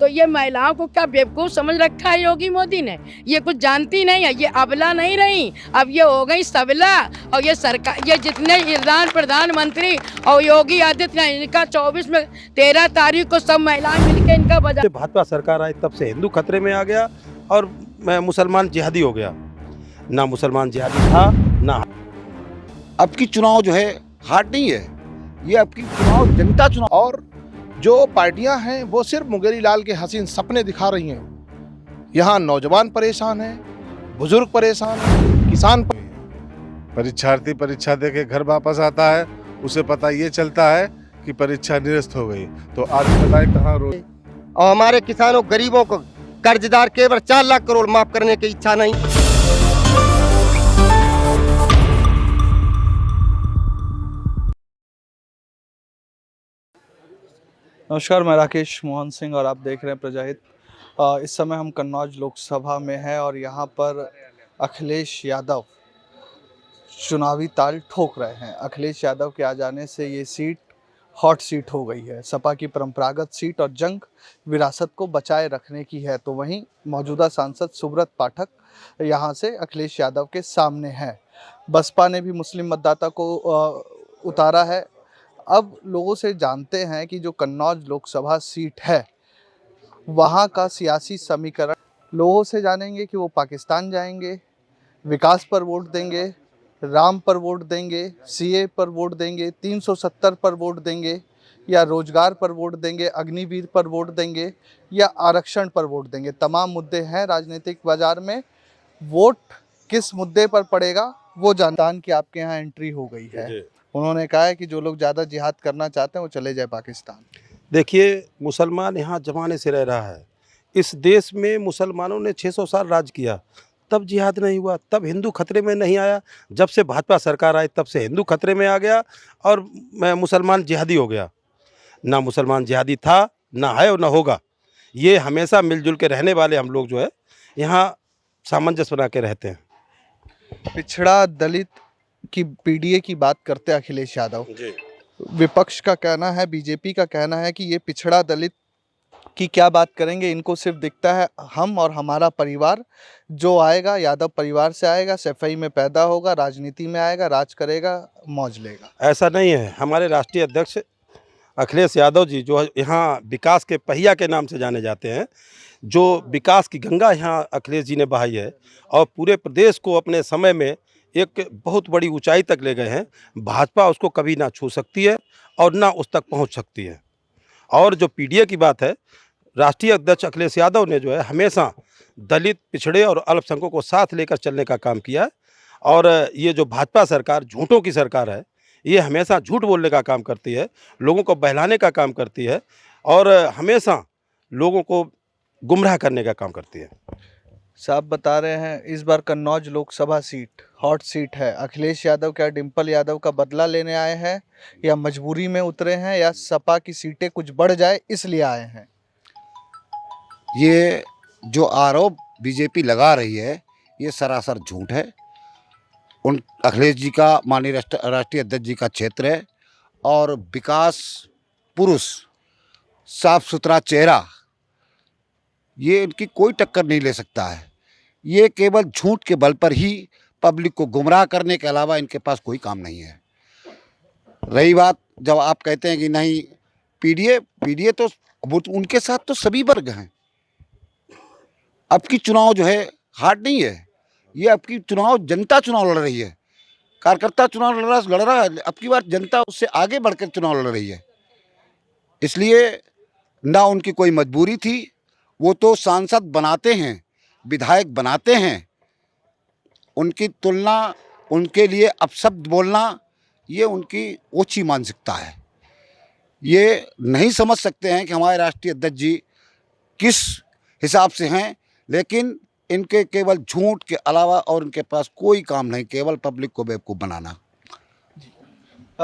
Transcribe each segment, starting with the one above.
तो ये महिलाओं को क्या बेवकूफ़ समझ रखा है योगी मोदी ने? ये कुछ जानती नहीं है, ये अबला नहीं रही, अब ये हो गई सबला। और ये सरकार, ये जितने ईरान प्रधानमंत्री और योगी आदित्यनाथ, इनका 24 में 13 तारीख को सब महिलाएं मिलकर इनका बजा। भाजपा सरकार आई तब से हिंदू खतरे में आ गया और मैं मुसलमान जिहादी हो गया। ना मुसलमान जिहादी था ना। अब की चुनाव जो है हार्ड नहीं है, ये अब की चुनाव जनता चुनाव। और जो पार्टियां हैं वो सिर्फ मुंगेरी लाल के हसीन सपने दिखा रही हैं। यहाँ नौजवान परेशान हैं, बुजुर्ग परेशान हैं, किसान परीक्षार्थी परीक्षा दे के घर वापस आता है, उसे पता ये चलता है कि परीक्षा निरस्त हो गई, तो आज बताए कहाँ रोज। और हमारे किसानों गरीबों को कर्जदार केवल 4 लाख करोड़ माफ करने की इच्छा नहीं। नमस्कार, मैं राकेश मोहन सिंह और आप देख रहे हैं प्रजाहित। इस समय हम कन्नौज लोकसभा में हैं और यहाँ पर अखिलेश यादव चुनावी ताल ठोक रहे हैं। अखिलेश यादव के आ जाने से ये सीट हॉट सीट हो गई है। सपा की परंपरागत सीट और जंग विरासत को बचाए रखने की है। तो वहीं मौजूदा सांसद सुब्रत पाठक यहाँ से अखिलेश यादव के सामने हैं। बसपा ने भी मुस्लिम मतदाता को उतारा है। अब लोगों से जानते हैं कि जो कन्नौज लोकसभा सीट है वहाँ का सियासी समीकरण। लोगों से जानेंगे कि वो पाकिस्तान जाएंगे, विकास पर वोट देंगे, राम पर वोट देंगे, सीए पर वोट देंगे, 370 पर वोट देंगे, या रोजगार पर वोट देंगे, अग्निवीर पर वोट देंगे, या आरक्षण पर वोट देंगे। तमाम मुद्दे हैं राजनीतिक बाजार में। वोट किस मुद्दे पर पड़ेगा वो जानता कि आपके यहाँ एंट्री हो गई है। उन्होंने कहा है कि जो लोग ज़्यादा जिहाद करना चाहते हैं वो चले जाए पाकिस्तान। देखिए, मुसलमान यहाँ जमाने से रह रहा है। इस देश में मुसलमानों ने 600 साल राज किया, तब जिहाद नहीं हुआ, तब हिंदू खतरे में नहीं आया। जब से भाजपा सरकार आई तब से हिंदू खतरे में आ गया और मैं मुसलमान जिहादी हो गया। ना मुसलमान जिहादी था, ना है और ना होगा। ये हमेशा मिलजुल के रहने वाले हम लोग जो है यहाँ सामंजस्य बना के रहते हैं। पिछड़ा दलित की पीडीए की बात करते हैं अखिलेश यादव। विपक्ष का कहना है, बीजेपी का कहना है कि ये पिछड़ा दलित की क्या बात करेंगे, इनको सिर्फ दिखता है हम और हमारा परिवार। जो आएगा यादव परिवार से आएगा, सफाई में पैदा होगा, राजनीति में आएगा, राज करेगा, मौज लेगा। ऐसा नहीं है। हमारे राष्ट्रीय अध्यक्ष अखिलेश यादव जी जो यहाँ विकास के पहिया के नाम से जाने जाते हैं, जो विकास की गंगा यहाँ अखिलेश जी ने बहाई है और पूरे प्रदेश को अपने समय में एक बहुत बड़ी ऊंचाई तक ले गए हैं। भाजपा उसको कभी ना छू सकती है और ना उस तक पहुंच सकती है। और जो पीडीए की बात है, राष्ट्रीय अध्यक्ष अखिलेश यादव ने जो है हमेशा दलित, पिछड़े और अल्पसंख्यकों को साथ लेकर चलने का काम किया है। और ये जो भाजपा सरकार झूठों की सरकार है, ये हमेशा झूठ बोलने का काम करती है, लोगों को बहलाने का काम करती है और हमेशा लोगों को गुमराह करने का काम करती है। साहब बता रहे हैं इस बार Kannauj Lok Sabha seat hot seat है। अखिलेश यादव क्या डिम्पल यादव का बदला लेने आए हैं, या मजबूरी में उतरे हैं, या सपा की सीटें कुछ बढ़ जाए इसलिए आए हैं? ये जो आरोप बीजेपी लगा रही है ये सरासर झूठ है। उन अखिलेश जी का, माननीय राष्ट्रीय अध्यक्ष जी का क्षेत्र है और विकास पुरुष, साफ सुथरा चेहरा, ये इनकी कोई टक्कर नहीं ले सकता है। ये केवल झूठ के बल पर ही पब्लिक को गुमराह करने के अलावा इनके पास कोई काम नहीं है। रही बात जब आप कहते हैं कि नहीं पीडीए तो वो उनके साथ तो सभी वर्ग हैं। अब की चुनाव जो है हार्ड नहीं है, ये अब की चुनाव जनता चुनाव लड़ रही है। कार्यकर्ता चुनाव लड़ रहा है, अब की बार जनता उससे आगे बढ़कर चुनाव लड़ रही है। इसलिए ना उनकी कोई मजबूरी थी, वो तो सांसद बनाते हैं, विधायक बनाते हैं। उनकी तुलना, उनके लिए अपशब्द बोलना, ये उनकी ओछी मानसिकता है। ये नहीं समझ सकते हैं कि हमारे राष्ट्रीय अध्यक्ष जी किस हिसाब से हैं, लेकिन इनके केवल झूठ के अलावा और उनके पास कोई काम नहीं, केवल पब्लिक को बेवकूफ़ बनाना।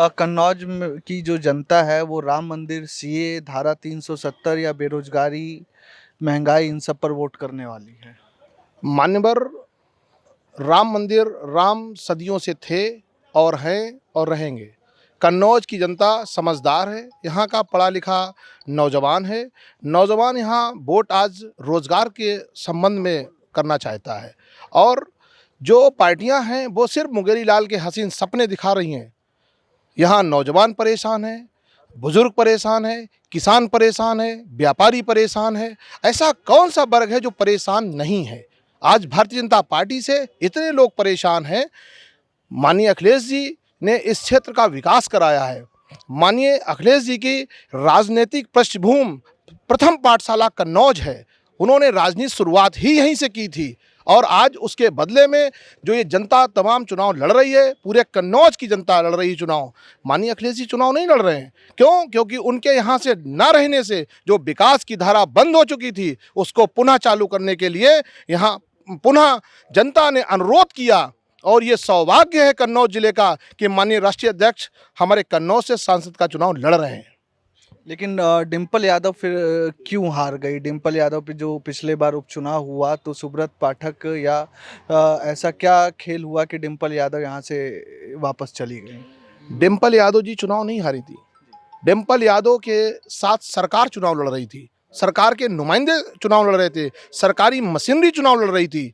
कन्नौज की जो जनता है वो राम मंदिर, सीए, धारा 370 या बेरोजगारी, महंगाई, इन सब पर वोट करने वाली है। मान्यवर, राम मंदिर, राम सदियों से थे और हैं और रहेंगे। कन्नौज की जनता समझदार है, यहाँ का पढ़ा लिखा नौजवान है। नौजवान यहाँ वोट आज रोजगार के संबंध में करना चाहता है और जो पार्टियां हैं वो सिर्फ मुंगेरी लाल के हसीन सपने दिखा रही हैं। यहाँ नौजवान परेशान है, बुजुर्ग परेशान है, किसान परेशान है, व्यापारी परेशान है। ऐसा कौन सा वर्ग है जो परेशान नहीं है? आज भारतीय जनता पार्टी से इतने लोग परेशान हैं। माननीय अखिलेश जी ने इस क्षेत्र का विकास कराया है। माननीय अखिलेश जी की राजनीतिक पृष्ठभूमि प्रथम पाठशाला कन्नौज है। उन्होंने राजनीति शुरुआत ही यहीं से की थी और आज उसके बदले में जो ये जनता तमाम चुनाव लड़ रही है, पूरे कन्नौज की जनता लड़ रही है चुनाव। माननीय अखिलेश जी चुनाव नहीं लड़ रहे हैं। क्यों? क्योंकि उनके यहाँ से ना रहने से जो विकास की धारा बंद हो चुकी थी उसको पुनः चालू करने के लिए यहाँ पुनः जनता ने अनुरोध किया और ये सौभाग्य है कन्नौज जिले का कि माननीय राष्ट्रीय अध्यक्ष हमारे कन्नौज से सांसद का चुनाव लड़ रहे हैं। लेकिन डिम्पल यादव फिर क्यों हार गई? डिम्पल यादव पे जो पिछले बार उपचुनाव हुआ तो सुब्रत पाठक या ऐसा क्या खेल हुआ कि डिम्पल यादव यहाँ से वापस चली गई? डिम्पल यादव जी चुनाव नहीं हारी थी। डिम्पल यादव के साथ सरकार चुनाव लड़ रही थी, सरकार के नुमाइंदे चुनाव लड़ रहे थे, सरकारी मशीनरी चुनाव लड़ रही थी।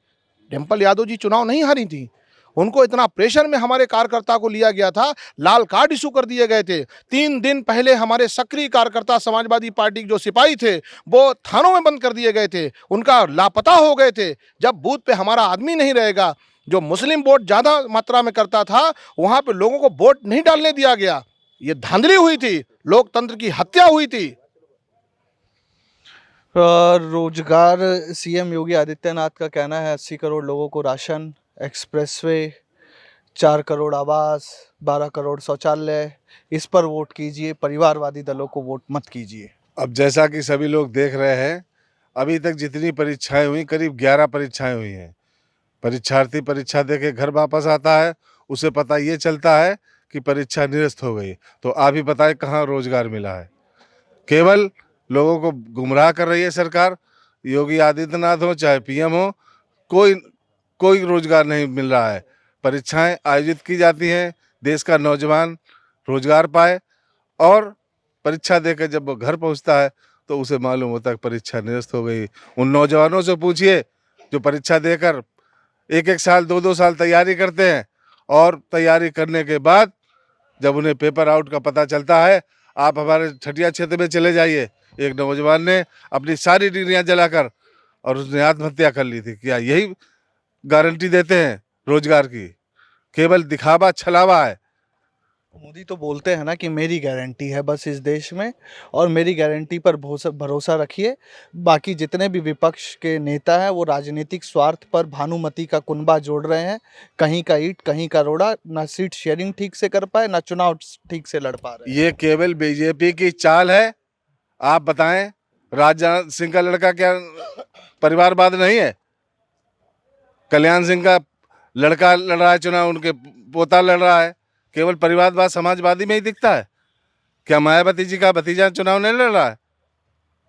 डिम्पल यादव जी चुनाव नहीं हारी थी। उनको इतना प्रेशर में हमारे कार्यकर्ता को लिया गया था, लाल कार्ड इशू कर दिए गए थे। 3 दिन पहले हमारे सक्रिय कार्यकर्ता समाजवादी पार्टी के जो सिपाही थे वो थानों में बंद कर दिए गए थे, उनका लापता हो गए थे। जब बूथ पे हमारा आदमी नहीं रहेगा, जो मुस्लिम वोट ज़्यादा मात्रा में करता था, वहाँ पे लोगों को वोट नहीं डालने दिया गया। ये धांधली हुई थी, लोकतंत्र की हत्या हुई थी। रोजगार, सीएम योगी आदित्यनाथ का कहना है 80 करोड़ लोगों को राशन, एक्सप्रेसवे, 4 करोड़ आवास, 12 करोड़ शौचालय, इस पर वोट कीजिए, परिवारवादी दलों को वोट मत कीजिए। अब जैसा कि सभी लोग देख रहे हैं, अभी तक जितनी परीक्षाएं हुई करीब 11 परीक्षाएं हुई हैं। परीक्षार्थी परीक्षा दे के घर वापस आता है, उसे पता ये चलता है कि परीक्षा निरस्त हो गई। तो आप ही बताएं कहाँ रोजगार मिला है? केवल लोगों को गुमराह कर रही है सरकार। योगी आदित्यनाथ हो चाहे पीएम हो, कोई रोजगार नहीं मिल रहा है। परीक्षाएं आयोजित की जाती हैं, देश का नौजवान रोजगार पाए, और परीक्षा देकर जब वो घर पहुंचता है तो उसे मालूम होता है कि परीक्षा निरस्त हो गई। उन नौजवानों से पूछिए जो परीक्षा देकर 1-1 साल 2-2 साल तैयारी करते हैं और तैयारी करने के बाद जब उन्हें पेपर आउट का पता चलता है। आप हमारे ठटिया क्षेत्र में चले जाइए, एक नौजवान ने अपनी सारी डिग्रियां जलाकर और उसने आत्महत्या कर ली थी। क्या यही गारंटी देते हैं रोजगार की? केवल दिखावा छलावा है। मोदी तो बोलते हैं ना कि मेरी गारंटी है बस इस देश में, और मेरी गारंटी पर भरोसा रखिए। बाकी जितने भी विपक्ष के नेता हैं वो राजनीतिक स्वार्थ पर भानुमति का कुनबा जोड़ रहे हैं। कहीं का ईंट कहीं का रोड़ा, ना सीट शेयरिंग ठीक से कर पाए, ना चुनाव ठीक से लड़ पा रहे हैं। ये केवल बीजेपी की चाल है। आप बताएं, राजनाथ सिंह का लड़का क्या परिवारवाद नहीं है? कल्याण सिंह का लड़का लड़ रहा है चुनाव, उनके पोता लड़ रहा है। केवल परिवारवाद समाजवादी में ही दिखता है क्या? मायावती जी का भतीजा चुनाव नहीं लड़ रहा है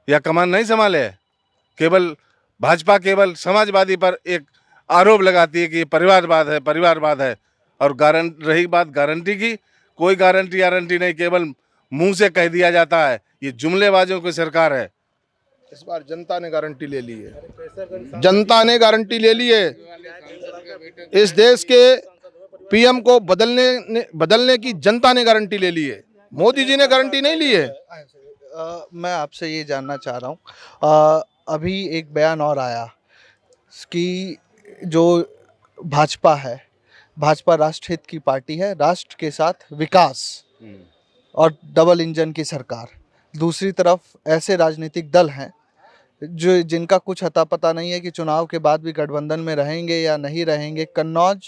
या कमान नहीं संभाले है? केवल भाजपा केवल समाजवादी पर एक आरोप लगाती है कि ये परिवारवाद है। और रही बात गारंटी की, कोई गारंटी नहीं, केवल मुंह से कह दिया जाता है। ये जुमलेबाजों की सरकार है। इस बार जनता ने गारंटी ले ली है। जनता ने गारंटी ले ली है। इस देश के पीएम को बदलने की जनता ने गारंटी ले ली है। मोदी जी ने गारंटी नहीं ली है। मैं आपसे ये जानना चाह रहा हूँ, अभी एक बयान और आया कि जो भाजपा है, भाजपा राष्ट्रहित की पार्टी है, राष्ट्र के साथ विकास और डबल इंजन की सरकार। दूसरी तरफ ऐसे राजनीतिक दल हैं जो जिनका कुछ अता पता नहीं है कि चुनाव के बाद भी गठबंधन में रहेंगे या नहीं रहेंगे। कन्नौज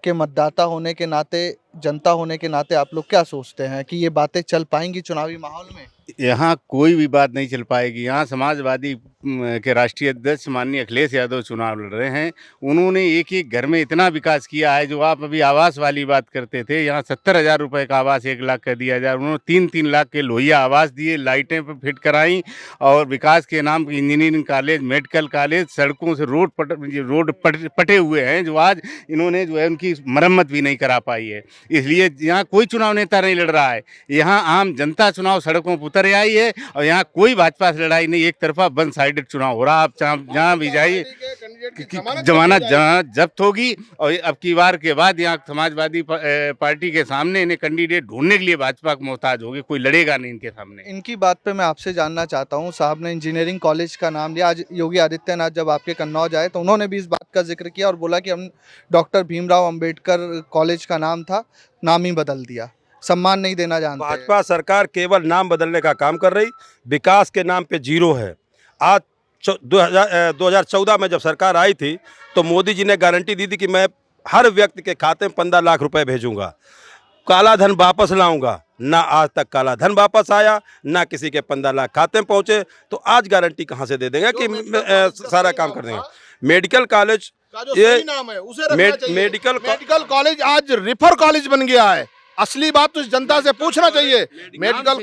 के मतदाता होने के नाते, जनता होने के नाते आप लोग क्या सोचते हैं कि ये बातें चल पाएंगी चुनावी माहौल में? यहाँ कोई भी बात नहीं चल पाएगी। यहाँ समाजवादी के राष्ट्रीय अध्यक्ष माननीय अखिलेश यादव चुनाव लड़ रहे हैं। उन्होंने एक घर में इतना विकास किया है। जो आप अभी आवास वाली बात करते थे, यहाँ 70,000 रुपये का आवास 1 लाख कर दिया जाए। उन्होंने 3-3 लाख के लोहिया आवास दिए, लाइटें पर फिट कराई, और विकास के नाम पर इंजीनियरिंग कॉलेज, मेडिकल कॉलेज, सड़कों से रोड पटे हुए हैं। जो आज इन्होंने जो है उनकी की मरम्मत भी नहीं करा पाई है। इसलिए यहाँ कोई चुनाव नेता नहीं लड़ रहा है, यहाँ आम जनता चुनाव सड़कों पर उतर आई है और यहाँ कोई भाजपा से लड़ाई नहीं, एक तरफा वन साइडेड चुनाव हो रहा है। आप जहाँ भी जाइए जमानत जब्त होगी और अब की बार के बाद यहाँ समाजवादी पार्टी के सामने इन्हें कैंडिडेट ढूंढने के लिए भाजपा को मोहताज होगी, कोई लड़ेगा नहीं इनके सामने। इनकी बात पे मैं आपसे जानना चाहता हूँ, साहब ने इंजीनियरिंग कॉलेज का नाम लिया। आज योगी आदित्यनाथ जब आपके कन्नौज आए तो उन्होंने भी इस बात का जिक्र किया और बोला कि हम डॉक्टर भीमराव अंबेडकर कॉलेज का नाम था, नाम ही बदल दिया, सम्मान नहीं देना जानते। भाजपा सरकार केवल नाम बदलने का काम कर रही, विकास के नाम पे जीरो है। आज 2014 में जब सरकार आई थी तो मोदी जी ने गारंटी दी थी कि मैं हर व्यक्ति के खाते में 15 लाख रुपए भेजूंगा, काला धन वापस लाऊंगा। ना आज तक काला धन वापस आया, ना किसी के 15 लाख खाते में पहुंचे, तो आज गारंटी कहां से दे देंगे कि सारा काम कर देंगे। मेडिकल कॉलेज का जो सही नाम है उसे रखना चाहिए। मेडिकल कॉलेज आज रिफर कॉलेज बन गया है। असली बात तो इस जनता से पूछना चाहिए। मेडिकल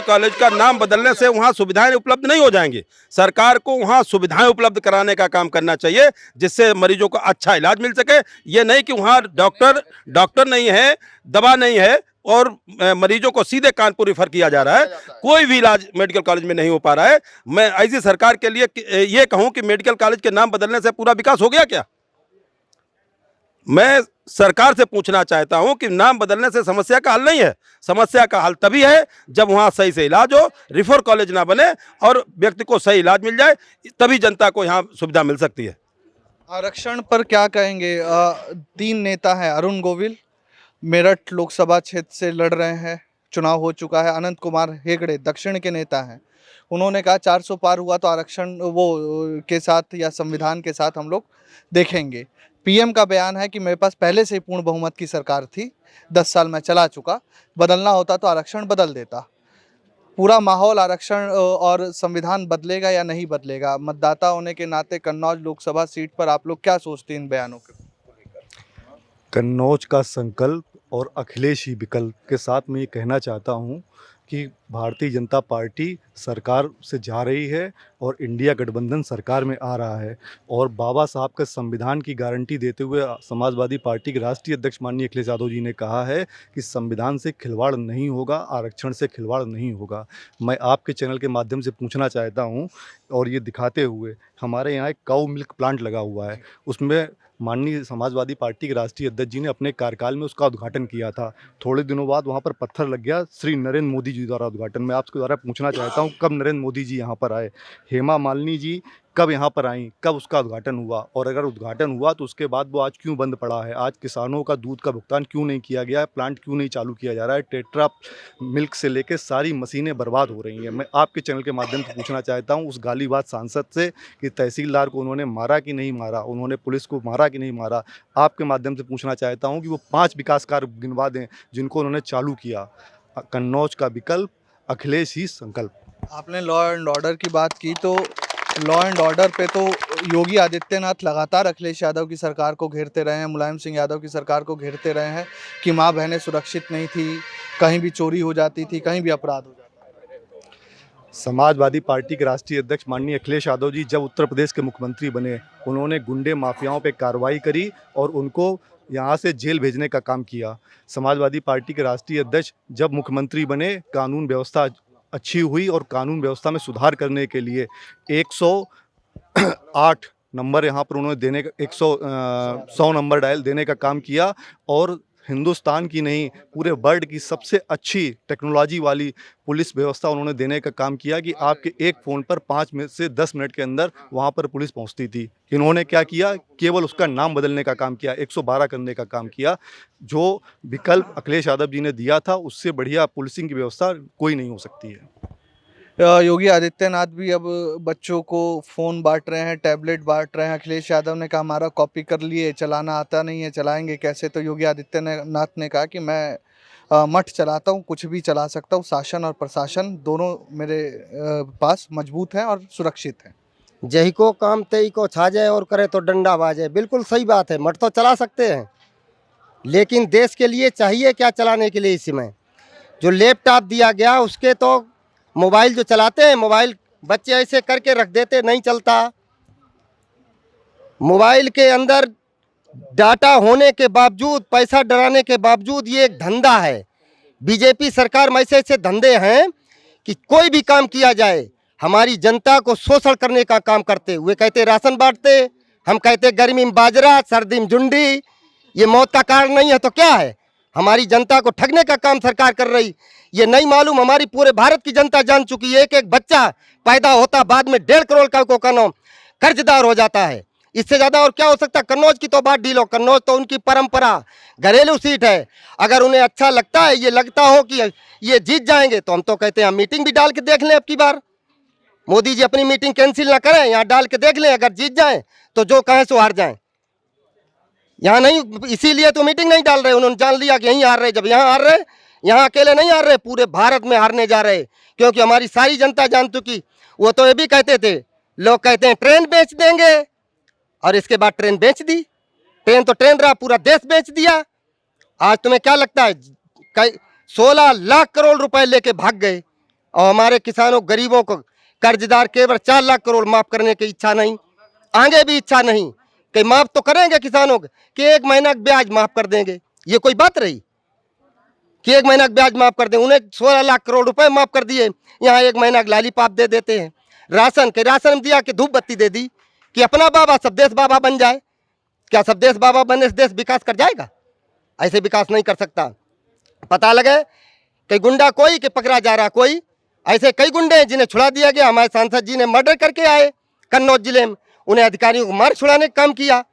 कॉलेज का नाम बदलने से वहाँ सुविधाएं उपलब्ध नहीं हो जाएंगी। सरकार को वहाँ सुविधाएं उपलब्ध कराने का काम करना चाहिए जिससे मरीजों को अच्छा इलाज मिल सके। ये नहीं कि वहाँ डॉक्टर नहीं है, दवा नहीं है और मरीजों को सीधे कानपुर रिफर किया जा रहा है। कोई भी इलाज मेडिकल कॉलेज में नहीं हो पा रहा है। मैं ऐसी सरकार के लिए ये कहूँ कि मेडिकल कॉलेज के नाम बदलने से पूरा विकास हो गया क्या? मैं सरकार से पूछना चाहता हूं कि नाम बदलने से समस्या का हल नहीं है। समस्या का हल तभी है जब वहां सही से इलाज हो, रिफर कॉलेज ना बने और व्यक्ति को सही इलाज मिल जाए, तभी जनता को यहां सुविधा मिल सकती है। आरक्षण पर क्या कहेंगे? 3 नेता हैं, अरुण गोविल मेरठ लोकसभा क्षेत्र से लड़ रहे हैं, चुनाव हो चुका है। अनंत कुमार हेगड़े दक्षिण के नेता हैं, उन्होंने कहा 400 पार हुआ तो आरक्षण वो के साथ या संविधान के साथ हम लोग देखेंगे। पीएम का बयान है कि मेरे पास पहले से ही पूर्ण बहुमत की सरकार थी, 10 साल मैं चला चुका, बदलना होता तो आरक्षण बदल देता। पूरा माहौल आरक्षण और संविधान बदलेगा या नहीं बदलेगा? मतदाता होने के नाते कन्नौज लोकसभा सीट पर आप लोग क्या सोचते हैं इन बयानों के? कन्नौज का संकल्प और अखिलेश ही विकल्प के साथ मैं ये कहना चाहता हूँ कि भारतीय जनता पार्टी सरकार से जा रही है और इंडिया गठबंधन सरकार में आ रहा है और बाबा साहब के संविधान की गारंटी देते हुए समाजवादी पार्टी के राष्ट्रीय अध्यक्ष माननीय अखिलेश यादव जी ने कहा है कि संविधान से खिलवाड़ नहीं होगा, आरक्षण से खिलवाड़ नहीं होगा। मैं आपके चैनल के माध्यम से पूछना चाहता हूँ और ये दिखाते हुए, हमारे यहाँ एक काऊ मिल्क प्लांट लगा हुआ है, उसमें माननीय समाजवादी पार्टी के राष्ट्रीय अध्यक्ष जी ने अपने कार्यकाल में उसका उद्घाटन किया था। थोड़े दिनों बाद वहां पर पत्थर लग गया, श्री नरेंद्र मोदी जी द्वारा उद्घाटन। मैं आपके द्वारा पूछना चाहता हूं कब नरेंद्र मोदी जी यहां पर आए, हेमा मालिनी जी कब यहाँ पर आई, कब उसका उद्घाटन हुआ, और अगर उद्घाटन हुआ तो उसके बाद वो आज क्यों बंद पड़ा है? आज किसानों का दूध का भुगतान क्यों नहीं किया गया है? प्लांट क्यों नहीं चालू किया जा रहा है? टेट्रा मिल्क से लेकर सारी मशीनें बर्बाद हो रही हैं। मैं आपके चैनल के माध्यम से पूछना चाहता हूं उस गालीबाज सांसद से कि तहसीलदार को उन्होंने मारा कि नहीं मारा, उन्होंने पुलिस को मारा कि नहीं मारा। आपके माध्यम से पूछना चाहता हूँ कि वो 5 विकास कार्य गिनवा दें जिनको उन्होंने चालू किया। कन्नौज का विकल्प, अखिलेश ही संकल्प। आपने लॉ एंड ऑर्डर की बात की तो लॉ एंड ऑर्डर पे तो योगी आदित्यनाथ लगातार अखिलेश यादव की सरकार को घेरते रहे हैं, मुलायम सिंह यादव की सरकार को घेरते रहे हैं कि माँ बहनें सुरक्षित नहीं थी, कहीं भी चोरी हो जाती थी, कहीं भी अपराध हो जाता था। समाजवादी पार्टी के राष्ट्रीय अध्यक्ष माननीय अखिलेश यादव जी जब उत्तर प्रदेश के मुख्यमंत्री बने, उन्होंने गुंडे माफियाओं पर कार्रवाई करी और उनको यहाँ से जेल भेजने का काम किया। समाजवादी पार्टी के राष्ट्रीय अध्यक्ष जब मुख्यमंत्री बने, कानून व्यवस्था अच्छी हुई और कानून व्यवस्था में सुधार करने के लिए 108 नंबर यहाँ पर उन्होंने देने का 100 नंबर डायल देने का काम किया और हिंदुस्तान की नहीं पूरे वर्ल्ड की सबसे अच्छी टेक्नोलॉजी वाली पुलिस व्यवस्था उन्होंने देने का काम किया कि आपके एक फ़ोन पर 5 से 10 मिनट के अंदर वहाँ पर पुलिस पहुँचती थी। इन्होंने क्या किया? केवल उसका नाम बदलने का काम किया, 112 करने का काम किया। जो विकल्प अखिलेश यादव जी ने दिया था उससे बढ़िया पुलिसिंग की व्यवस्था कोई नहीं हो सकती है। योगी आदित्यनाथ भी अब बच्चों को फ़ोन बांट रहे हैं, टैबलेट बांट रहे हैं। अखिलेश यादव ने कहा हमारा कॉपी कर लिए, चलाना आता नहीं है, चलाएंगे कैसे? तो योगी आदित्यनाथ ने कहा कि मैं मठ चलाता हूँ, कुछ भी चला सकता हूँ, शासन और प्रशासन दोनों मेरे पास मजबूत हैं और सुरक्षित हैं। जही को काम तई को छा जाए और करे तो डंडा बाजे। बिल्कुल सही बात है, मठ तो चला सकते हैं लेकिन देश के लिए चाहिए क्या चलाने के लिए? इसमें जो लैपटॉप दिया गया उसके तो मोबाइल जो चलाते हैं, मोबाइल बच्चे ऐसे करके रख देते, नहीं चलता। मोबाइल के अंदर डाटा होने के बावजूद, पैसा डराने के बावजूद ये एक धंधा है। बीजेपी सरकार में ऐसे धंधे हैं कि कोई भी काम किया जाए, हमारी जनता को शोषण करने का काम करते। वे कहते राशन बांटते, हम कहते गर्मी में बाजरा, सर्दी में जुंडी। ये मौत का कारण नहीं है तो क्या है? हमारी जनता को ठगने का काम सरकार कर रही। ये नहीं मालूम, हमारी पूरे भारत की जनता जान चुकी है। एक एक बच्चा पैदा होता बाद में 1.5 करोड़ का नाम कर्जदार हो जाता है। इससे ज्यादा और क्या हो सकता है? कन्नौज की तो बात ढीलो, कन्नौज तो उनकी परंपरा घरेलू सीट है। अगर उन्हें अच्छा लगता है, ये लगता हो कि ये जीत जाएंगे, तो हम तो कहते हैं मीटिंग भी डाल के देख लें। अब की बार मोदी जी अपनी मीटिंग कैंसिल ना करें, यहाँ डाल के देख लें। अगर जीत जाएं तो जो कहें सो हार जाएं। यहाँ नहीं, इसीलिए तो मीटिंग नहीं डाल रहे। उन्होंने जान लिया कि यहीं हार रहे। जब यहाँ हार रहे, यहाँ अकेले नहीं हार रहे, पूरे भारत में हारने जा रहे। क्योंकि हमारी सारी जनता जान चुकी। वो तो ये भी कहते थे, लोग कहते हैं ट्रेन बेच देंगे, और इसके बाद ट्रेन बेच दी। ट्रेन तो ट्रेन रहा, पूरा देश बेच दिया। आज तुम्हें क्या लगता है? 16 लाख करोड़ रुपए लेके भाग गए, और हमारे किसानों गरीबों को कर्जदार केवल 4 लाख करोड़ माफ करने की इच्छा नहीं, आगे भी इच्छा नहीं। कि माफ तो करेंगे किसानों को कि 1 महीना का ब्याज माफ कर देंगे। ये कोई बात रही कि 1 महीना का ब्याज माफ कर दें? उन्हें 16 लाख करोड़ रुपए माफ कर दिए, यहाँ 1 महीना का लालीपाप दे देते हैं। राशन के राशन दिया कि धूप बत्ती दे दी कि अपना बाबा सब देश बाबा बन जाए। क्या सब देश बाबा बनने से देश विकास कर जाएगा? ऐसे विकास नहीं कर सकता। पता लगे कि गुंडा कोई कि पकड़ा जा रहा कोई। ऐसे कई गुंडे हैं जिन्हें छुड़ा दिया गया। हमारे सांसद जी ने मर्डर करके आए कन्नौज जिले में, उन्हें अधिकारियों को मार छुड़ाने का काम किया।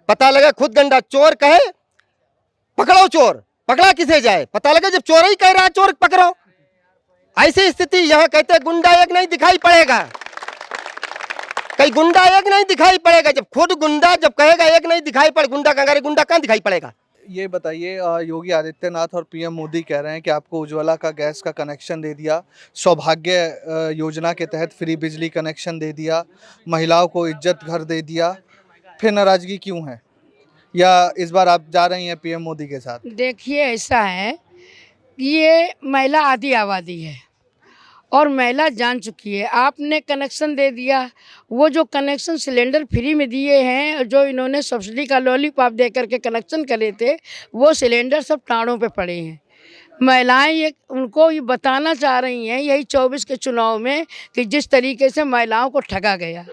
पता लगा खुद गंडा चोर कहे पकड़ो चोर, पकड़ा किसे जाए? पता लगा जब चोर ही कह रहा चोर पकड़ो। ऐसी स्थिति यहाँ कहते गुंडा एक नहीं दिखाई पड़ेगा। कहीं गुंडा एक नहीं दिखाई पड़ेगा। जब खुद गुंडा जब कहेगा एक नहीं दिखाई पड़े, गुंडा कहाँ दिखाई पड़ेगा? ये बताइए, योगी आदित्यनाथ और पीएम मोदी कह रहे हैं कि आपको उज्ज्वला का गैस का कनेक्शन दे दिया, सौभाग्य योजना के तहत फ्री बिजली कनेक्शन दे दिया, महिलाओं को इज्जत घर दे दिया, फिर नाराजगी क्यों है? या इस बार आप जा रही हैं पीएम मोदी के साथ? देखिए ऐसा है कि ये महिला आधी आबादी है और महिला जान चुकी है। आपने कनेक्शन दे दिया, वो जो कनेक्शन सिलेंडर फ्री में दिए हैं, जो इन्होंने सब्सिडी का लॉलीपॉप दे करके कनेक्शन करे थे, वो सिलेंडर सब टाड़ों पे पड़े हैं। महिलाएं ये उनको ये बताना चाह रही हैं यही 24 के चुनाव में कि जिस तरीके से महिलाओं को ठगा गया।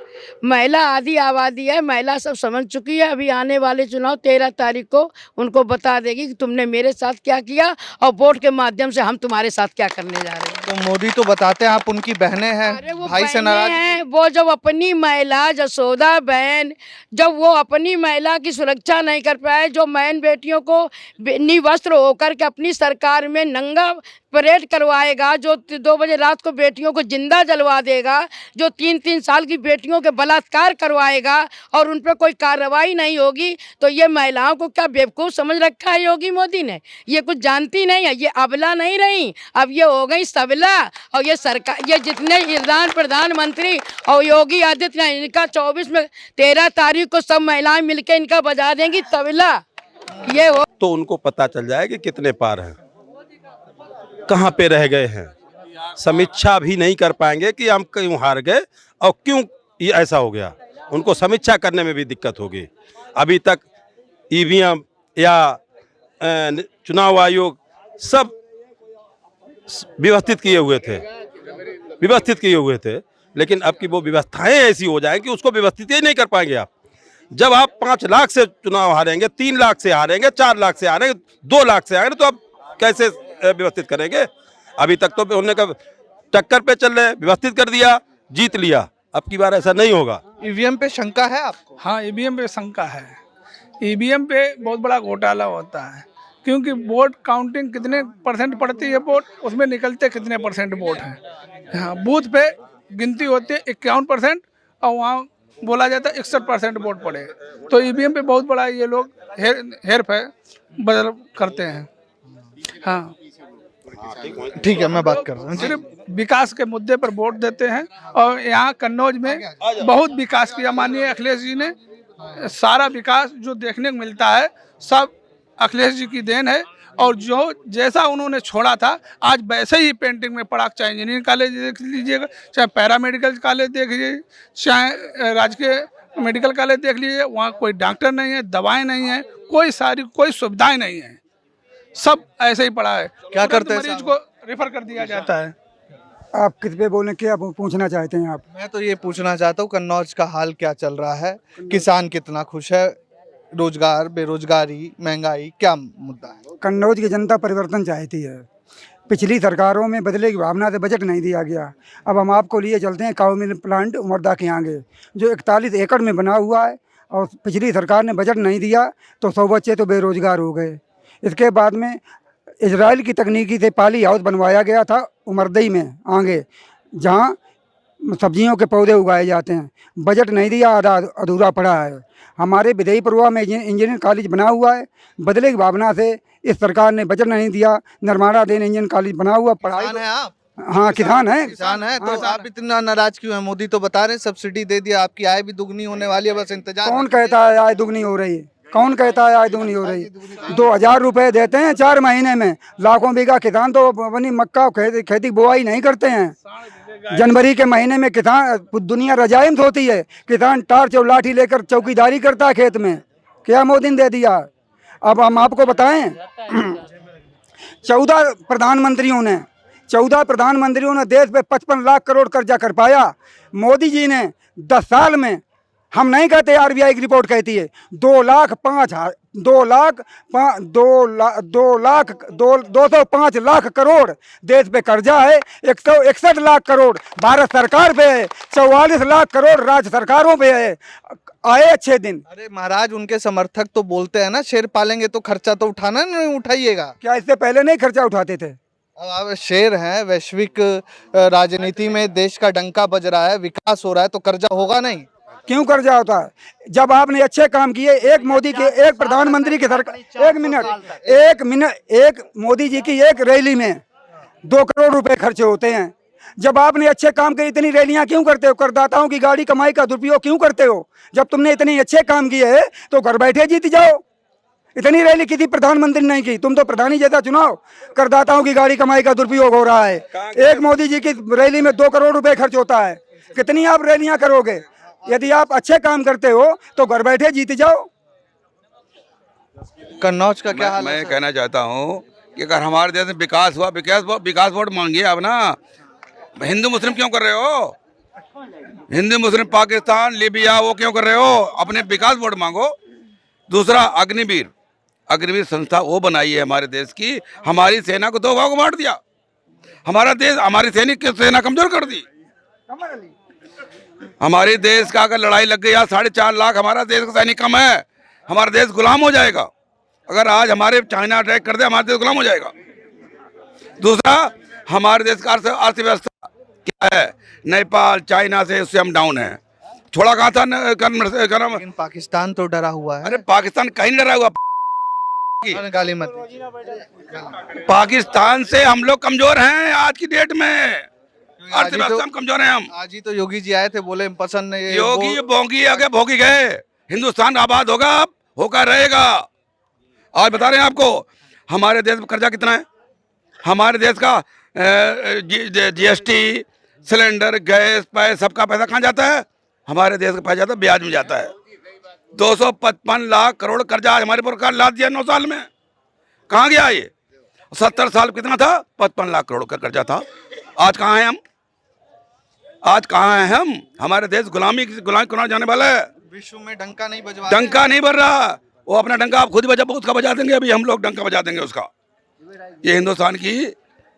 महिला आधी आबादी है, महिला सब समझ चुकी है। अभी आने वाले चुनाव 13 तारीख को उनको बता देगी कि तुमने मेरे साथ क्या किया और वोट के माध्यम से हम तुम्हारे साथ क्या करने जा रहे हैं। तो मोदी तो बताते हैं आप उनकी बहनें हैं, भाई से नाराज हैं। वो जब अपनी महिला जसोदा बहन, जब वो अपनी महिला की सुरक्षा नहीं कर पाए, जो बहन बेटियों को निवस्त्र होकर के अपनी सरकार में नंगा परेड करवाएगा, जो 2 बजे रात को बेटियों को जिंदा जलवा देगा, जो 3-3 साल की बेटियों के बलात्कार करवाएगा और उन पर कोई कार्रवाई नहीं होगी, तो ये महिलाओं को क्या बेवकूफ़ समझ रखा है योगी मोदी ने? ये कुछ जानती नहीं है। ये अबला नहीं रही, अब ये हो गई सबला। और ये सरकार, ये जितने ईरान प्रधानमंत्री और योगी आदित्यनाथ, इनका 24 में 13 तारीख को सब महिलाएं मिलकर इनका बजा देंगी तबला। ये हो तो उनको पता चल जाए कि कितने पार हैं, कहाँ पे रह गए हैं। समीक्षा भी नहीं कर पाएंगे कि हम क्यों हार गए और क्यों ये ऐसा हो गया। उनको समीक्षा करने में भी दिक्कत होगी। अभी तक ईवीएम या चुनाव आयोग सब व्यवस्थित किए हुए थे, लेकिन अब की वो व्यवस्थाएं ऐसी हो जाएं कि उसको व्यवस्थित ही नहीं कर पाएंगे आप। जब आप 5 लाख से चुनाव हारेंगे, 3 लाख से हारेंगे, 4 लाख से हारेंगे, 2 लाख से हारेंगे, तो आप कैसे व्यवस्थित करेंगे? अभी तक तो उन्होंने कब टक्कर पे चल रहे, व्यवस्थित कर दिया, जीत लिया। अब की बार ऐसा नहीं होगा। ईवीएम पे शंका है आपको? हाँ, ईवीएम पे शंका है। ईवीएम पे बहुत बड़ा घोटाला होता है, क्योंकि वोट काउंटिंग कितने परसेंट पड़ती है वोट, उसमें निकलते कितने परसेंट वोट हैं। हाँ, बूथ पे गिनती होती है 51% और वहाँ बोला जाता है 61% वोट पड़े। तो ईवीएम पे बहुत बड़ा ये लोग हेर फेर बदल करते हैं। हाँ ठीक है, मैं बात कर रहा हूँ। सिर्फ विकास के मुद्दे पर वोट देते हैं। और यहाँ कन्नौज में बहुत विकास किया माननीय अखिलेश जी ने। सारा विकास जो देखने को मिलता है सब अखिलेश जी की देन है। और जो जैसा उन्होंने छोड़ा था आज वैसे ही पेंटिंग में पड़ा। चाहे इंजीनियरिंग कॉलेज देख लीजिएगा, चाहे पैरामेडिकल कॉलेज देख लीजिए, चाहे राजकीय मेडिकल कॉलेज देख लीजिए, वहाँ कोई डॉक्टर नहीं है, दवाएं नहीं है, कोई सुविधाएं नहीं है, सब ऐसे ही पड़ा है। क्या तुरंत करते हैं मरीज साहब? को रेफर कर दिया जाता है। आप किस पे बोलें, क्या पूछना चाहते हैं आप? मैं तो ये पूछना चाहता हूँ कन्नौज का हाल क्या चल रहा है, किसान कितना खुश है, रोजगार, बेरोजगारी, महंगाई, क्या मुद्दा है? कन्नौज की जनता परिवर्तन चाहती है। पिछली सरकारों में बदले की भावना से बजट नहीं दिया गया। अब हम आपको लिए चलते हैं काऊ मिल प्लांट उमरदा के आगे, जो 41 एकड़ में बना हुआ है, और पिछली सरकार ने बजट नहीं दिया तो 100 बच्चे तो बेरोजगार हो गए। इसके बाद में इजराइल की तकनीकी से पाली हाउस बनवाया गया था उमरदई में आगे, जहाँ सब्जियों के पौधे उगाए जाते हैं। बजट नहीं दिया, आधा अधूरा पड़ा है। हमारे विधेयपुरवा में इंजीनियरिंग कॉलेज बना हुआ है, बदले की भावना से इस सरकार ने बजट नहीं दिया। नर्मदा देन इंजीनियरिंग कॉलेज बना हुआ, पढ़ाई। किसान है आप? हाँ, किसान है। किसान है तो आप इतना नाराज क्यों हैं? मोदी तो बता रहे हैं सब्सिडी दे दिया, आपकी आय भी दुगनी होने वाली है, बस इंतजार। कौन कहता है आय दुगनी हो रही है? कौन कहता है आय दुगनी हो रही है? 2000 रुपए देते हैं 4 महीने में। लाखों बीघा किसान तो अपनी मक्का खेती बुआई नहीं करते हैं। जनवरी के महीने में किसान, दुनिया रजाइम सोती है, किसान टार्च और लाठी लेकर चौकीदारी करता है खेत में। क्या मोदी ने दे दिया? अब हम आपको बताएं, 14 प्रधानमंत्रियों ने देश पे 55 लाख करोड़ कर्जा कर पाया। मोदी जी ने 10 साल में, हम नहीं कहते, आरबीआई की रिपोर्ट कहती है, 205 लाख करोड़ देश पे कर्जा है। 161 लाख करोड़ भारत सरकार पे है, 44 लाख करोड़ राज्य सरकारों पे है। आए अच्छे दिन। अरे महाराज, उनके समर्थक तो बोलते हैं ना, शेर पालेंगे तो खर्चा तो उठाना नहीं, उठाइएगा। क्या इससे पहले नहीं खर्चा उठाते थे? अब आप शेर हैं, वैश्विक राजनीति में देश का डंका बज रहा है, विकास हो रहा है, तो कर्जा होगा नहीं? क्यों कर्जा होता है? जब आपने अच्छे काम किए, एक मोदी के, एक प्रधानमंत्री की सरकार, एक मोदी जी की एक रैली में 2 करोड़ रुपए खर्चे होते हैं। जब आपने अच्छे काम किए, इतनी रैलियां क्यों करते हो? करदाताओं की गाड़ी कमाई का दुरुपयोग क्यों करते हो? जब तुमने इतने अच्छे काम किए हैं तो घर बैठे जीत जाओ। इतनी रैली किसी प्रधानमंत्री ने नहीं की, तुम तो प्रधानी जैसा चुनाव। करदाताओं की गाड़ी कमाई का दुरुपयोग हो रहा है। एक मोदी जी की रैली में 2 करोड़ रुपए खर्च होता है। कितनी आप रैलियां करोगे? यदि आप अच्छे काम करते हो तो घर बैठे जीत जाओ। कन्नौज का क्या हाल है? मैं कहना चाहता हूँ कि अगर हमारे देश में विकास हुआ, विकास वोट मांगिए अब ना। हिंदू मुस्लिम क्यों कर रहे हो? हिंदू मुस्लिम पाकिस्तान, लीबिया, वो क्यों कर रहे हो? अपने विकास वोट मांगो। दूसरा, अग्निवीर संस्था वो बनाई है हमारे देश की, हमारी सेना को 2 भागों में बांट दिया। हमारा देश, हमारी सैनिक सेना कमजोर कर दी। हमारे देश का अगर लड़ाई लग गई, 4.5 लाख हमारा देश का सैनिक कम है, हमारा देश गुलाम हो जाएगा। अगर आज हमारे चाइना अटैक कर दे, हमारा देश गुलाम हो जाएगा। दूसरा, हमारे देश का अर्थव्यवस्था क्या है? नेपाल, चाइना से उससे हम डाउन है। छोड़ा कहाँ था? लेकिन पाकिस्तान तो डरा हुआ है। अरे पाकिस्तान कहीं नहीं डरा हुआ। गाली मत। पाकिस्तान से हम लोग कमजोर हैं आज की डेट में। अर्थव्यवस्था में कमजोर हैं हम। आज ही तो योगी जी आए थे, बोले पसंद नहीं। योगी बोंगी आगे भोगी गए। हिंदुस्तान आबाद होगा, होकर रहेगा। आज बता रहे हैं आपको, हमारे देश में कर्जा कितना है? हमारे देश का जीएसटी, सिलेंडर, गैस, सबका पैसा कहाँ जाता है? हमारे देश का पैसा जाता है ब्याज में जाता है। 255 लाख करोड़ कर्जा आज हमारे पर लाद दिया 9 साल में। कहाँ गया ये? 70 साल कितना था? 55 लाख करोड़ का कर्जा था। आज कहाँ हैं हम? आज कहाँ हैं हम? हमारे देश गुलामी जाने वाला है। विश्व में डंका नहीं बजवा, डंका नहीं बज रहा। वो अपना डंका आप खुद ही उसका बजा देंगे। अभी हम लोग डंका बजा देंगे उसका। ये हिंदुस्तान की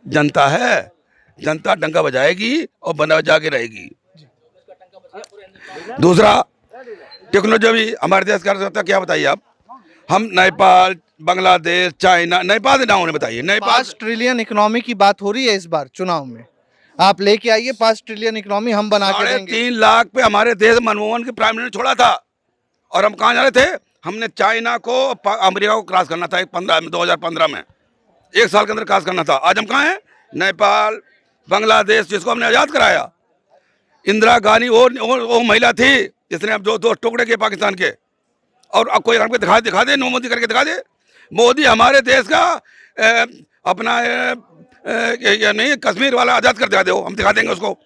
जनता है, जनता डंका बजाएगी और बजा के रहेगी। दूसरा, टेक्नोलॉजी भी हमारे देश का क्या बताइए आप? हम नेपाल, बांग्लादेश, चाइना, नेपाल से डाउन है, बताइए। नेपाल 5 ट्रिलियन इकोनॉमी की बात हो रही है इस बार चुनाव में। आप लेके आइए 5 ट्रिलियन इकोनॉमी, हम बना के देंगे। 3.5 लाख पे हमारे देश मनमोहन के प्राइम मिनिस्टर छोड़ा था, और हम कहाँ जा रहे थे? हमने चाइना को, अमेरिका को क्रॉस करना था 2015 में। 1 साल के अंदर क्रॉस करना था। आज हम कहाँ हैं? नेपाल, बांग्लादेश, जिसको हमने आज़ाद कराया। इंदिरा गांधी वो महिला थी जिसने अब 2 टुकड़े किए पाकिस्तान के। और अब कोई हमको दिखा दे, नो मोदी करके दिखा दे। मोदी हमारे देश का अपना नहीं, कश्मीर वाला आज़ाद कर दिखा दे, हम दिखा देंगे उसको।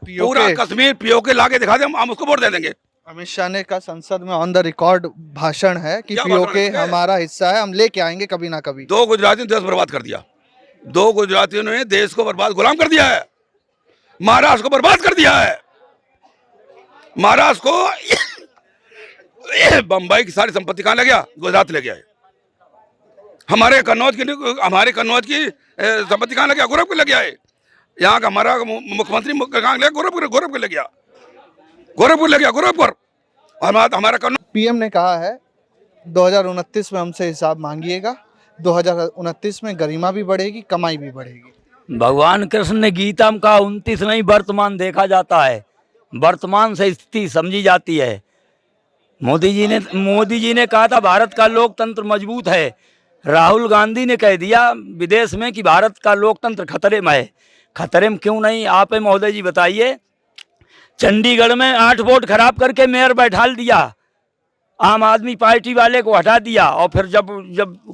पूरा कश्मीर पीओके लाके दिखा दे, हम उसको वोट दे देंगे। अमित शाह ने का संसद में ऑन द रिकॉर्ड भाषण है कि क्या पीओके भाषण है? हमारा हिस्सा है, हम लेके आएंगे कभी ना कभी। 2 गुजरातियों ने देश बर्बाद कर दिया, 2 गुजरातियों ने देश को बर्बाद गुलाम कर दिया है, महाराष्ट्र को बर्बाद कर दिया है। महाराष्ट्र को बम्बई की सारी संपत्ति कहाँ ले गया? गुजरात ले गया है। हमारे कन्नौज की संपत्ति कहाँ ले गया? गोरखपुर ले गया है। यहाँ का हमारा मुख्यमंत्री कहाँ ले गया? गोरखपुर ले गया, गोरखपुर। और हमारा कन्नौज। पीएम ने कहा है 2029 में हमसे हिसाब मांगिएगा, 2029 में गरिमा भी बढ़ेगी, कमाई भी बढ़ेगी। भगवान कृष्ण ने गीता में कहा 29 नहीं वर्तमान देखा जाता है, वर्तमान से स्थिति समझी जाती है। मोदी जी ने कहा था भारत का लोकतंत्र मजबूत है। राहुल गांधी ने कह दिया विदेश में कि भारत का लोकतंत्र खतरे में है। खतरे में क्यों नहीं? आप महोदय जी बताइए। चंडीगढ़ में 8 वोट खराब करके मेयर बैठाल दिया, आम आदमी पार्टी वाले को हटा दिया, और फिर जब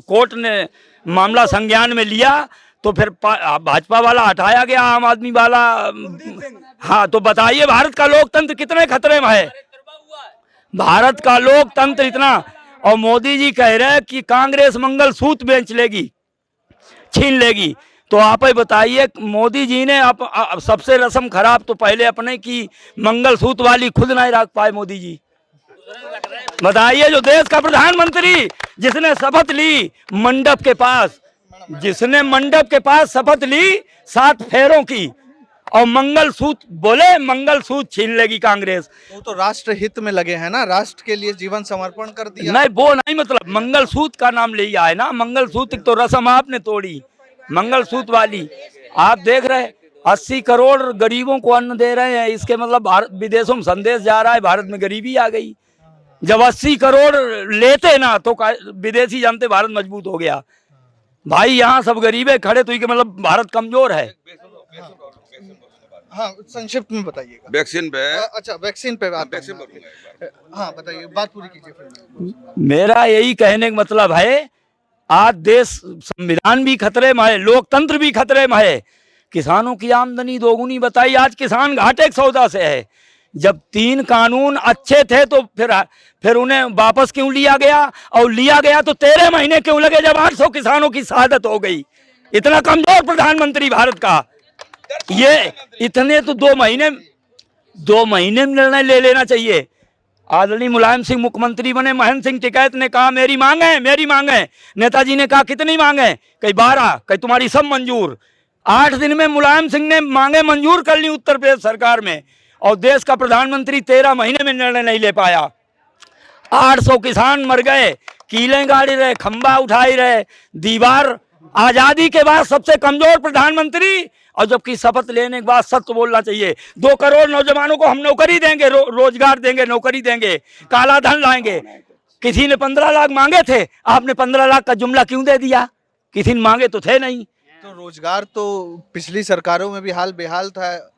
कोर्ट ने मामला संज्ञान में लिया तो फिर भाजपा वाला हटाया गया, आम आदमी वाला। हाँ, तो बताइए भारत का लोकतंत्र कितने खतरे में है? भारत का लोकतंत्र इतना। और मोदी जी कह रहे हैं कि कांग्रेस मंगलसूत्र बेच लेगी, छीन लेगी। तो आप ही बताइए, मोदी जी ने सबसे रस्म खराब तो पहले अपने की मंगलसूत्र वाली खुद नहीं रख पाए मोदी जी। बताइए, जो देश का प्रधानमंत्री जिसने शपथ ली मंडप के पास, शपथ ली 7 फेरों की, और मंगलसूत्र बोले मंगलसूत्र छीन लेगी कांग्रेस। वो तो राष्ट्र हित में लगे हैं ना, राष्ट्र के लिए जीवन समर्पण कर दिया। नहीं, वो नहीं, मतलब मंगलसूत्र का नाम ले आए ना। मंगलसूत्र तो रस्म आपने तोड़ी, मंगलसूत्र वाली। आप देख रहे 80 करोड़ गरीबों को अन्न दे रहे हैं, इसके मतलब विदेशों में संदेश जा रहा है भारत में गरीबी आ गई। जब 80 करोड़ लेते ना तो विदेशी जानते भारत मजबूत हो गया। भाई यहाँ सब गरीबे खड़े तो ये मतलब भारत कमजोर है। हाँ, संक्षिप्त में बताइएगा। वैक्सीन पे। अच्छा, वैक्सीन पे बात। हाँ, बताइए, बात पूरी कीजिए। मेरा यही कहने का मतलब है, आज देश संविधान भी खतरे में है, लोकतंत्र भी खतरे में है। किसानों की आमदनी दोगुनी बताई, आज किसान घाटे के सौदा से है। जब 3 कानून अच्छे थे तो फिर उन्हें वापस क्यों लिया गया? और लिया गया तो 13 महीने क्यों लगे जब 800 किसानों की शहादत हो गई? इतना कमजोर प्रधानमंत्री भारत का। ये इतने तो 2 महीने में निर्णय ले लेना चाहिए। आदरणीय मुलायम सिंह मुख्यमंत्री बने, महेंद्र सिंह टिकैत ने कहा मेरी मांग है। नेताजी ने कहा कितनी मांगे? कहीं 12, कहीं तुम्हारी सब मंजूर। 8 दिन में मुलायम सिंह ने मांगे मंजूर कर ली उत्तर प्रदेश सरकार में, और देश का प्रधानमंत्री 13 महीने में निर्णय नहीं ले पाया। 800 किसान मर गए, कीलें गाड़ी रहे, खंबा उठाई रहे, दीवार। आजादी के बाद सबसे कमजोर प्रधानमंत्री, और जबकि शपथ लेने के बाद सत्य बोलना चाहिए। 2 करोड़ नौजवानों को हम नौकरी देंगे, रोजगार देंगे, नौकरी देंगे, काला धन लाएंगे। किसी ने 15 लाख मांगे थे, आपने 15 लाख का जुमला क्यों दे दिया? किसी ने मांगे तो थे नहीं। तो रोजगार तो पिछली सरकारों में भी हाल बेहाल था।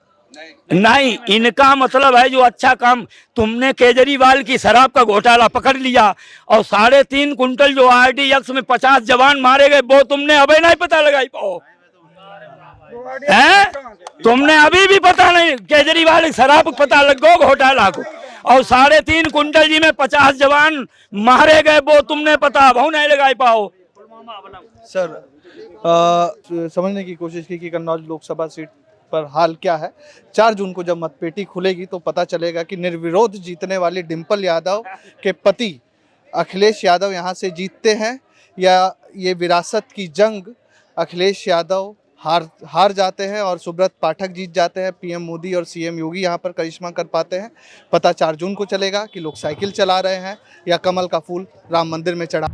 नहीं, इनका मतलब है जो अच्छा काम। तुमने केजरीवाल की शराब का घोटाला पकड़ लिया, और 3.5 कुंटल जो RDX में 50 जवान मारे गए, वो तुमने अभी नहीं पता लगाई पाओ है? तुमने अभी भी पता नहीं, केजरीवाल की शराब पता लगो घोटाला को, और 3.5 कुंटल जी में 50 जवान मारे गए, वो तुमने पता भाव नहीं लगाई पाओ। सर, समझने की कोशिश की कि कन्नौज लोकसभा सीट पर हाल क्या है। 4 जून को जब मतपेटी खुलेगी तो पता चलेगा कि निर्विरोध जीतने वाली डिंपल यादव के पति अखिलेश यादव यहाँ से जीतते हैं, या ये विरासत की जंग अखिलेश यादव हार जाते हैं और सुब्रत पाठक जीत जाते हैं। पीएम मोदी और सीएम योगी यहाँ पर करिश्मा कर पाते हैं। पता 4 जून को चलेगा कि लोग साइकिल चला रहे हैं या कमल का फूल राम मंदिर में चढ़ा।